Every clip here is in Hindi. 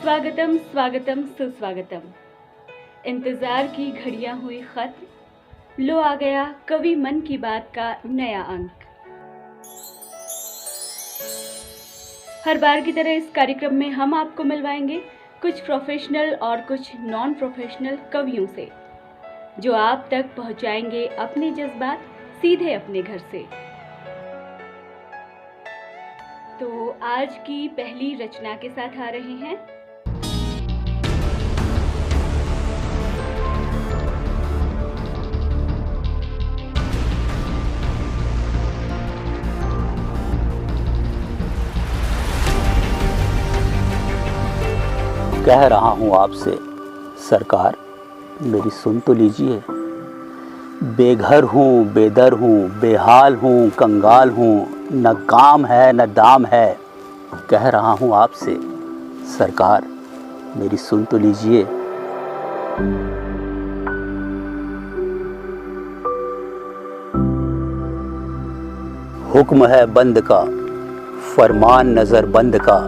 स्वागतम स्वागतम सुस्वागतम। इंतजार की घड़ियां हुई खत्म, लो आ गया कवि मन की बात का नया अंक। हर बार की तरह इस कार्यक्रम में हम आपको मिलवाएंगे कुछ प्रोफेशनल और कुछ नॉन प्रोफेशनल कवियों से, जो आप तक पहुंचाएंगे अपने जज्बात सीधे अपने घर से। तो आज की पहली रचना के साथ आ रहे हैं कह रहा हूँ आपसे सरकार, मेरी सुन तो लीजिए। बेघर हूँ, बेदर हूँ, बेहाल हूँ, कंगाल हूँ, न काम है न दाम है। कह रहा हूँ आपसे सरकार, मेरी सुन तो लीजिए। हुक्म है बंद का, फरमान नजर बंद का,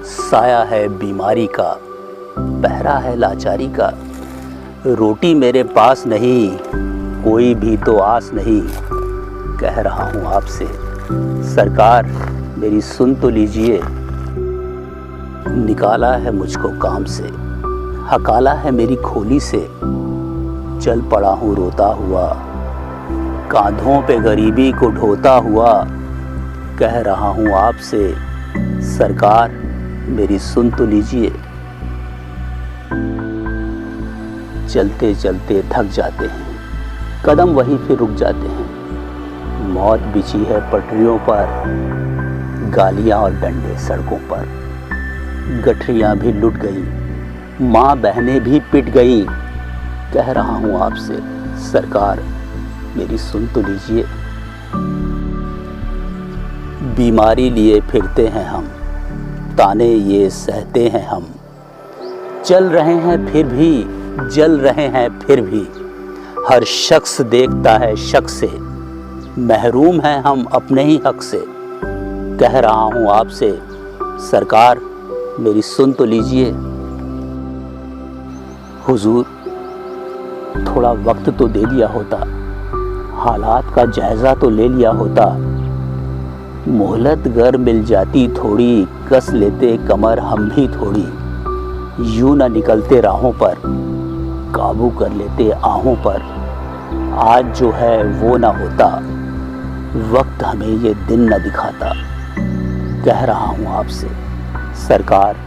साया है बीमारी का, पहरा है लाचारी का। रोटी मेरे पास नहीं, कोई भी तो आस नहीं। कह रहा हूँ आपसे सरकार, मेरी सुन तो लीजिए। निकाला है मुझको काम से, हकाला है मेरी खोली से, चल पड़ा हूँ रोता हुआ, कांधों पे गरीबी को ढोता हुआ। कह रहा हूँ आपसे सरकार, मेरी सुन तो लीजिए। चलते चलते थक जाते हैं, कदम वहीं फिर रुक जाते हैं। मौत बिछी है पटरियों पर, गालियां और डंडे सड़कों पर। गठरियां भी लुट गई, माँ बहनें भी पिट गई। कह रहा हूँ आपसे सरकार, मेरी सुन तो लीजिए। बीमारी लिए फिरते हैं हम, ताने ये सहते हैं हम। चल रहे हैं फिर भी, जल रहे हैं फिर भी। हर शख्स देखता है शक से, महरूम हैं हम अपने ही हक से। कह रहा हूँ आपसे सरकार, मेरी सुन तो लीजिए। हुजूर, थोड़ा वक्त तो दे दिया होता, हालात का जायजा तो ले लिया होता। मोहलत गर मिल जाती थोड़ी, कस लेते कमर हम भी थोड़ी। यूं न निकलते राहों पर, काबू कर लेते आहों पर। आज जो है वो न होता, वक्त हमें ये दिन न दिखाता। कह रहा हूँ आपसे सरकार,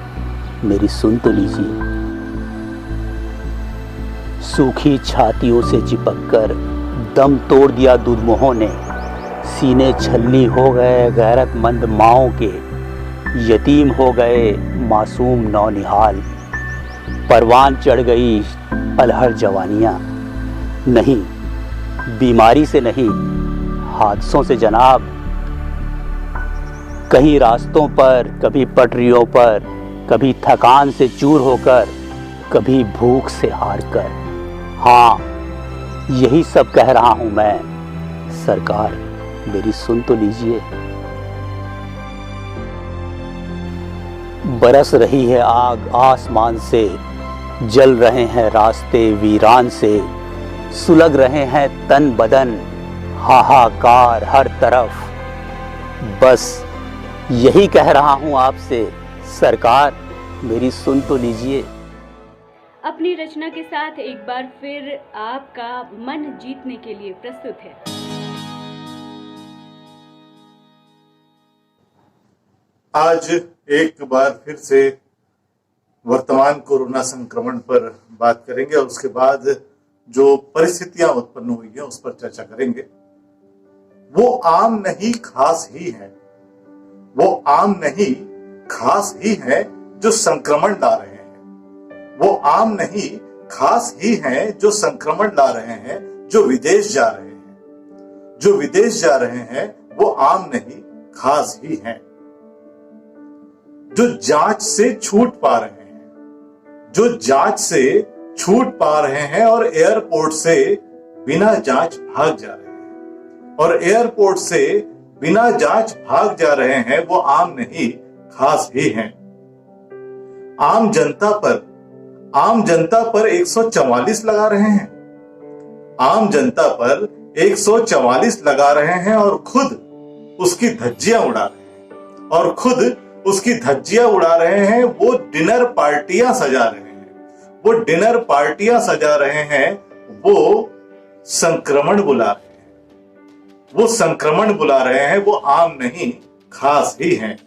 मेरी सुन तो लीजिए। सूखी छातियों से चिपक कर दम तोड़ दिया दुधमुहों ने। सीने छलनी हो गए गैरतमंद माओं के, यतीम हो गए मासूम नौनिहाल। परवान चढ़ गई अलहर जवानियाँ, नहीं बीमारी से नहीं, हादसों से जनाब। कहीं रास्तों पर, कभी पटरियों पर, कभी थकान से चूर होकर, कभी भूख से हार कर। हाँ, यही सब कह रहा हूँ मैं सरकार, मेरी सुन तो लीजिए। बरस रही है आग आसमान से, जल रहे हैं रास्ते वीरान से। सुलग रहे हैं तन बदन, हाहाकार हर तरफ। बस यही कह रहा हूँ आपसे सरकार, मेरी सुन तो लीजिए। अपनी रचना के साथ एक बार फिर आपका मन जीतने के लिए प्रस्तुत है। आज एक बार फिर से वर्तमान कोरोना संक्रमण पर बात करेंगे और उसके बाद जो परिस्थितियां उत्पन्न हुई हैं उस पर चर्चा करेंगे। वो आम नहीं खास ही है, वो आम नहीं खास ही है जो संक्रमण ला रहे हैं। वो आम नहीं खास ही है जो संक्रमण ला रहे हैं, जो विदेश जा रहे हैं। जो विदेश जा रहे हैं वो आम नहीं खास ही हैं। जो जांच से छूट पा रहे हैं, जो जांच से छूट पा रहे हैं और एयरपोर्ट से बिना जांच भाग जा रहे हैं, और एयरपोर्ट से बिना जांच भाग जा रहे हैं, वो आम नहीं खास ही हैं। आम जनता पर 144 लगा रहे हैं। आम जनता पर 144 लगा रहे हैं और खुद उसकी धज्जियां उड़ा रहे हैं। वो डिनर पार्टियां सजा रहे हैं। वो संक्रमण बुला रहे हैं। वो आम नहीं, खास ही हैं।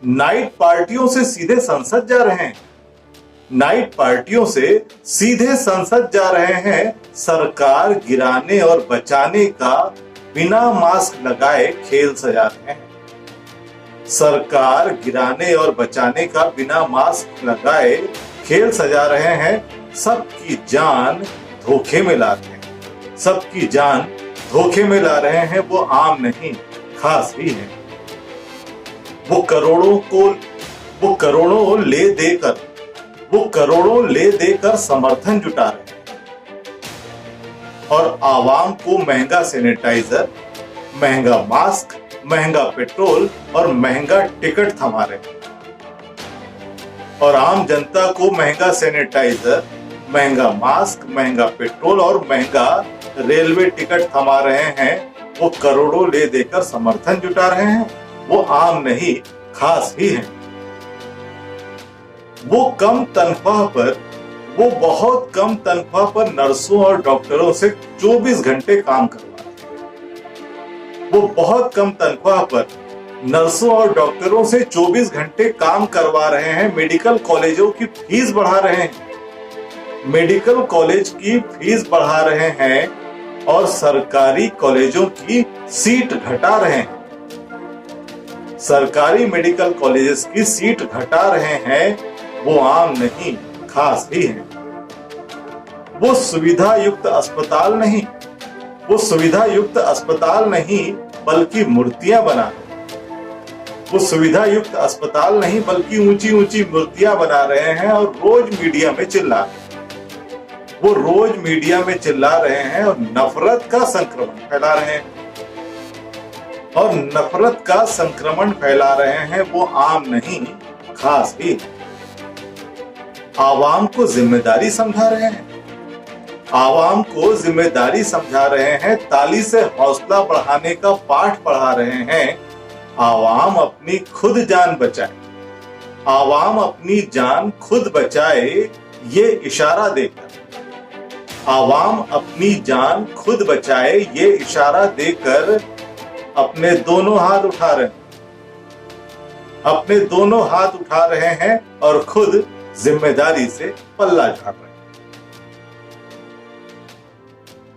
नाइट पार्टियों से सीधे संसद जा रहे हैं। सरकार गिराने और बचाने का बिना मास्क लगाए खेल सजा रहे हैं। सबकी जान धोखे में ला रहे हैं। वो आम नहीं, खास ही हैं। वो करोड़ों ले देकर समर्थन जुटा रहे हैं और आवाम को महंगा सैनिटाइजर, महंगा मास्क, महंगा पेट्रोल और महंगा टिकट थमा रहे हैं। और आम जनता को महंगा सैनिटाइजर, महंगा मास्क, महंगा पेट्रोल और महंगा रेलवे टिकट थमा रहे हैं। वो करोड़ों ले देकर समर्थन जुटा रहे हैं। वो आम नहीं, खास ही हैं। वो बहुत कम तनख्वाह पर नर्सों और डॉक्टरों से 24 घंटे काम करवा रहे हैं। वो बहुत कम तनख्वाह पर नर्सों और डॉक्टरों से 24 घंटे काम करवा रहे हैं। मेडिकल कॉलेजों की फीस बढ़ा रहे हैं और सरकारी कॉलेजों की सीट घटा रहे हैं। सरकारी मेडिकल कॉलेजेस की सीट घटा रहे हैं। वो आम नहीं, खास ही हैं। वो सुविधा युक्त अस्पताल नहीं बल्कि मूर्तियां बना ऊंची मूर्तियां बना रहे हैं और रोज मीडिया में चिल्ला रहे हैं और नफरत का संक्रमण फैला रहे हैं। वो आम नहीं, खास ही। आवाम को जिम्मेदारी समझा रहे हैं। ताली से हौसला बढ़ाने का पाठ पढ़ा रहे हैं। आवाम अपनी जान खुद बचाए ये इशारा देकर अपने दोनों हाथ उठा रहे हैं और खुद जिम्मेदारी से पल्ला झाड़ रहे हैं।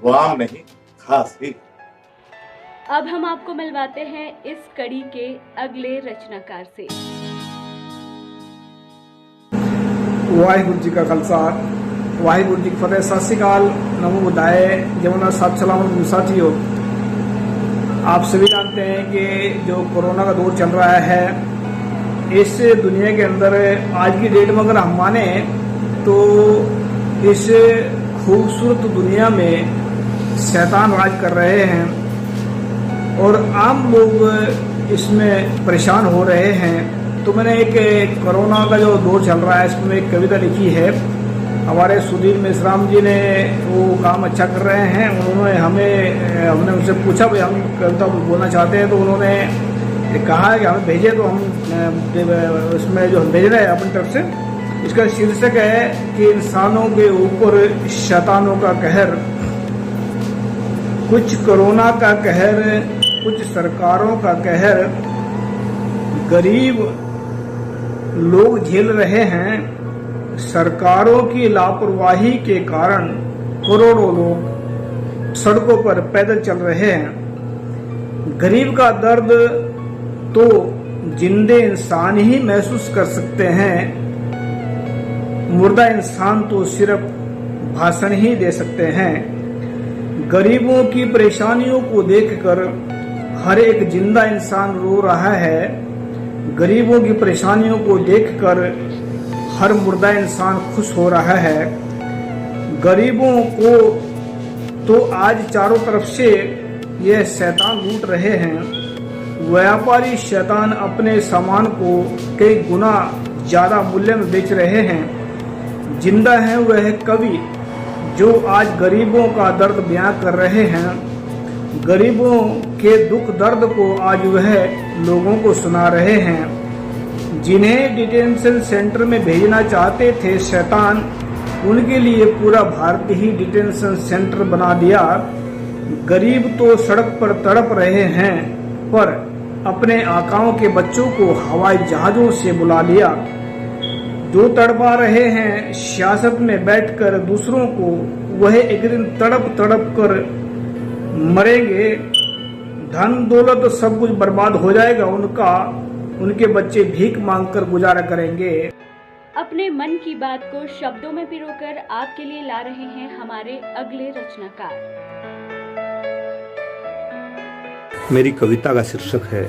वो आम नहीं, खास ही। अब हम आपको मिलवाते हैं इस कड़ी के अगले रचनाकार से। वाहिगुरु जी का खालसा, वाहिगुरु जी की फतेह। सत श्री अकाल, नमो बुद्धाय, जमुना साथ सलाम साथियों। आप सभी जानते हैं कि जो कोरोना का दौर चल रहा है, इस दुनिया के अंदर आज की डेट में अगर हम माने तो इस खूबसूरत दुनिया में शैतान राज कर रहे हैं और आम लोग इसमें परेशान हो रहे हैं। तो मैंने एक कोरोना का जो दौर चल रहा है इसमें एक कविता लिखी है। हमारे सुधीर मिश्राम जी ने वो काम अच्छा कर रहे हैं। हमने उनसे पूछा भाई हम कविता बोलना चाहते हैं, तो उन्होंने कहा कि हमें भेजे, तो हम उसमें जो हम भेज रहे हैं अपनी तरफ से। इसका शीर्षक है कि इंसानों के ऊपर शैतानों का कहर, कुछ कोरोना का कहर, कुछ सरकारों का कहर गरीब लोग झेल रहे हैं। सरकारों की लापरवाही के कारण करोड़ों लोग सड़कों पर पैदल चल रहे हैं। गरीब का दर्द तो जिंदे इंसान ही महसूस कर सकते हैं। मुर्दा इंसान तो सिर्फ भाषण ही दे सकते हैं। गरीबों की परेशानियों को देखकर हर एक जिंदा इंसान रो रहा है। गरीबों की परेशानियों को देखकर हर मुर्दा इंसान खुश हो रहा है। गरीबों को तो आज चारों तरफ से यह शैतान लूट रहे हैं। व्यापारी शैतान अपने सामान को कई गुना ज़्यादा मूल्य में बेच रहे हैं। जिंदा है वह कवि जो आज गरीबों का दर्द बयां कर रहे हैं। गरीबों के दुख दर्द को आज वह लोगों को सुना रहे हैं। जिन्हें डिटेंशन सेंटर में भेजना चाहते थे शैतान, उनके लिए पूरा भारत ही डिटेंशन सेंटर बना दिया। गरीब तो सड़क पर तड़प रहे हैं, पर अपने आकाओं के बच्चों को हवाई जहाजों से बुला लिया। जो तड़पा रहे हैं सियासत में बैठकर दूसरों को, वह एक दिन तड़प तड़प कर मरेंगे। धन दौलत सब कुछ बर्बाद हो जाएगा उनका, उनके बच्चे भीख मांगकर गुजारा करेंगे। अपने मन की बात को शब्दों में पिरोकर आपके लिए ला रहे हैं हमारे अगले रचनाकार। मेरी कविता का शीर्षक है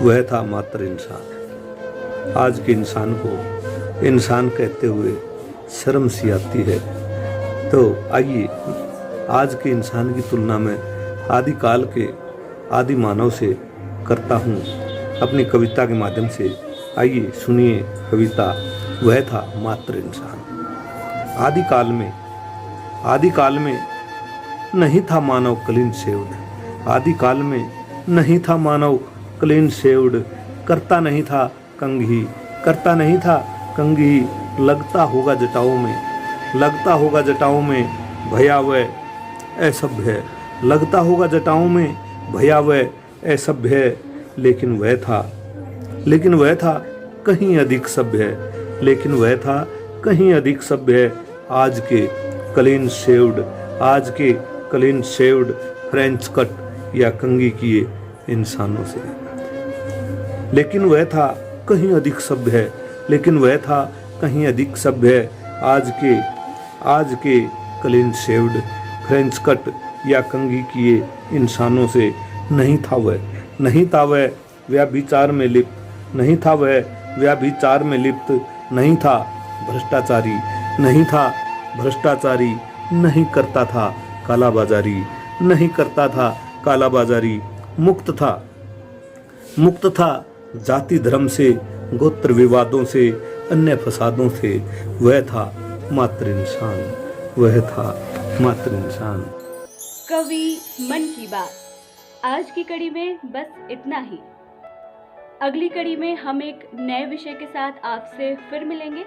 वह था मात्र इंसान। आज के इंसान को इंसान कहते हुए शर्म सी आती है, तो आइए आज के इंसान की तुलना में आदिकाल के आदि मानव से करता हूँ अपनी कविता के माध्यम से। आइए सुनिए कविता वह था मात्र इंसान। आदिकाल में नहीं था मानव क्लीन शेव्ड। आदिकाल में नहीं था मानव क्लीन शेव्ड। करता नहीं था कंघी, करता नहीं था कंघी। लगता होगा जटाओं में भयावह असभ्य। लगता होगा जटाओं में भयावह असभ्य। लेकिन वह था कहीं अधिक सभ्य। लेकिन वह था कहीं अधिक सभ्य। आज के क्लीन शेव्ड फ्रेंच कट या कंघी किए इंसानों से। लेकिन वह था कहीं अधिक सभ्य। लेकिन वह था कहीं अधिक सभ्य। आज के क्लीन शेव्ड फ्रेंच कट या कंघी किए इंसानों से नहीं था वह व्यभिचार में लिप्त। नहीं था वह व्यभिचार में लिप्त। नहीं था भ्रष्टाचारी। नहीं था भ्रष्टाचारी। नहीं करता था कालाबाजारी। नहीं करता था कालाबाजारी। मुक्त था जाति धर्म से, गोत्र विवादों से, अन्य फसादों से। वह था मात्र इंसान। वह था मात्र इंसान। कवि मन की बात आज की कड़ी में बस इतना ही। अगली कड़ी में हम एक नए विषय के साथ आपसे फिर मिलेंगे।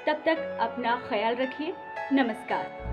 तब तक अपना ख्याल रखिए। नमस्कार।